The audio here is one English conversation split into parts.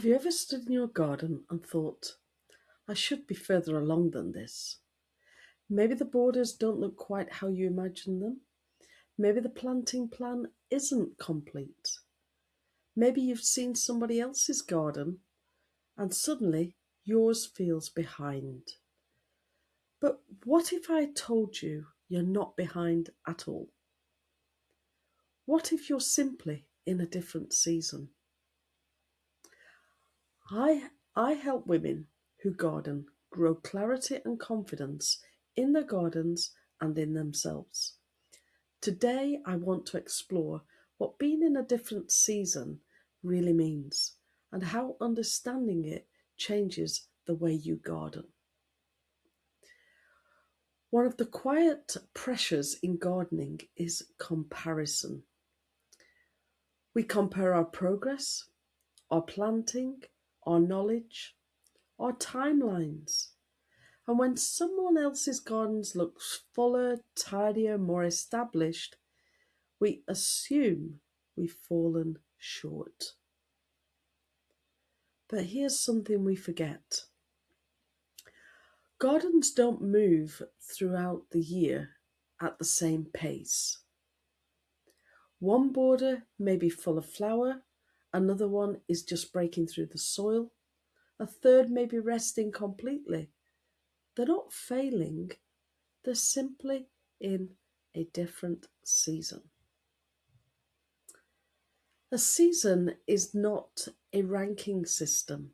Have you ever stood in your garden and thought, I should be further along than this? Maybe the borders don't look quite how you imagined them. Maybe the planting plan isn't complete. Maybe you've seen somebody else's garden and suddenly yours feels behind. But what if I told you you're not behind at all? What if you're simply in a different season? I help women who garden grow clarity and confidence in their gardens and in themselves. Today, I want to explore what being in a different season really means and how understanding it changes the way you garden. One of the quiet pressures in gardening is comparison. We compare our progress, our planting, our knowledge, our timelines. And when someone else's gardens looks fuller, tidier, more established, we assume we've fallen short. But here's something we forget. Gardens don't move throughout the year at the same pace. One border may be full of flower, another one is just breaking through the soil, a third may be resting completely. They're not failing, they're simply in a different season. A season is not a ranking system.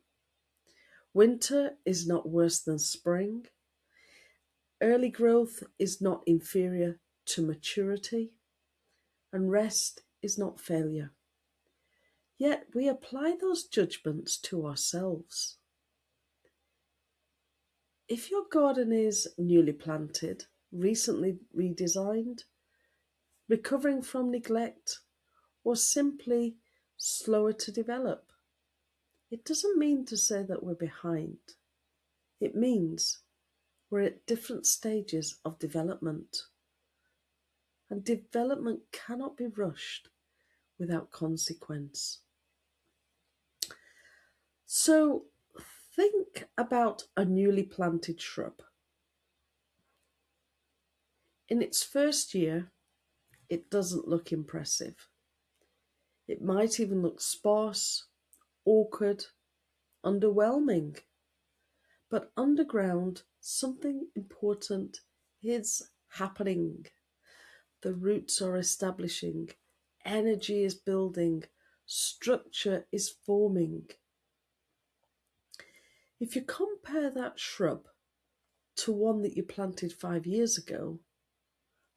Winter is not worse than spring. Early growth is not inferior to maturity. And rest is not failure. Yet we apply those judgments to ourselves. If your garden is newly planted, recently redesigned, recovering from neglect, or simply slower to develop, it doesn't mean to say that we're behind. It means we're at different stages of development, and development cannot be rushed without consequence. So think about a newly planted shrub. In its first year, it doesn't look impressive. It might even look sparse, awkward, underwhelming. But underground, something important is happening. The roots are establishing, energy is building, structure is forming. If you compare that shrub to one that you planted 5 years ago,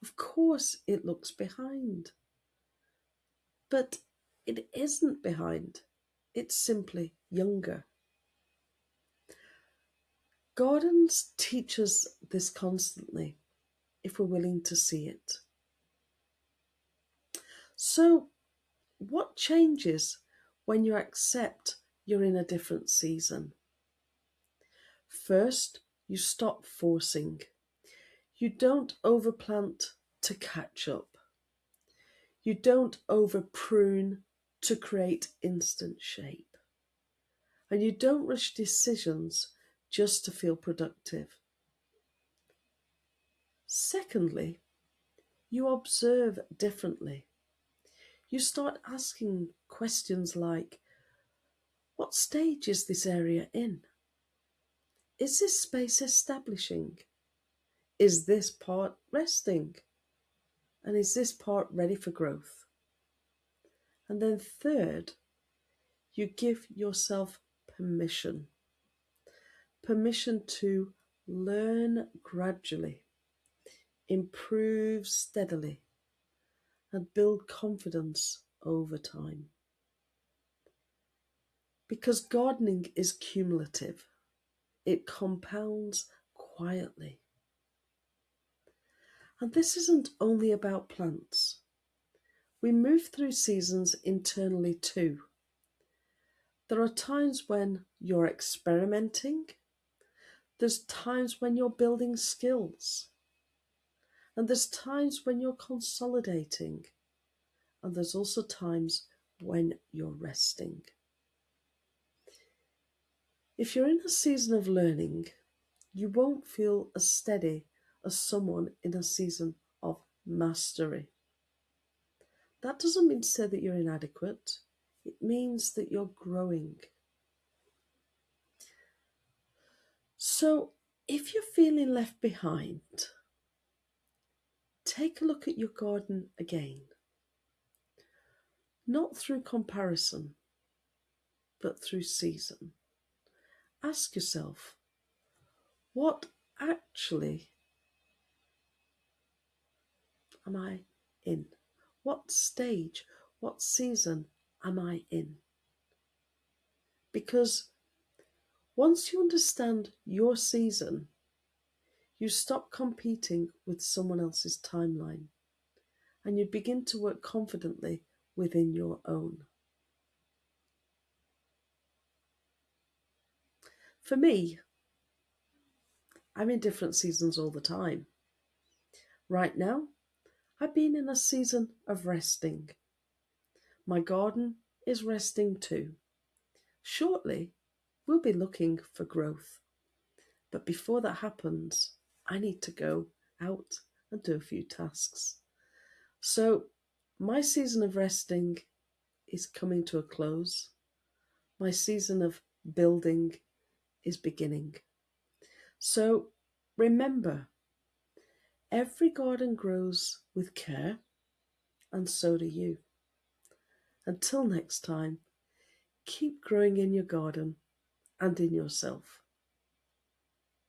of course it looks behind. But it isn't behind, it's simply younger. Gardens teach us this constantly if we're willing to see it. So, what changes when you accept you're in a different season? First, you stop forcing. You don't overplant to catch up. You don't over prune to create instant shape. And you don't rush decisions just to feel productive. Secondly, you observe differently. You start asking questions like, what stage is this area in? Is this space establishing? Is this part resting? And is this part ready for growth? And then third, you give yourself permission. Permission to learn gradually, improve steadily, and build confidence over time. Because gardening is cumulative, it compounds quietly. And this isn't only about plants. We move through seasons internally too. There are times when you're experimenting, there's times when you're building skills, and there's times when you're consolidating, and there's also times when you're resting. If you're in a season of learning, you won't feel as steady as someone in a season of mastery. That doesn't mean to say that you're inadequate, it means that you're growing. So, if you're feeling left behind, take a look at your garden again, not through comparison, but through season. Ask yourself, what actually am I in? What stage, what season am I in? Because once you understand your season, you stop competing with someone else's timeline and you begin to work confidently within your own. For me, I'm in different seasons all the time. Right now, I've been in a season of resting. My garden is resting too. Shortly, we'll be looking for growth. But before that happens, I need to go out and do a few tasks. So, my season of resting is coming to a close. My season of building is beginning. So, remember, every garden grows with care, and so do you. Until next time, keep growing in your garden and in yourself.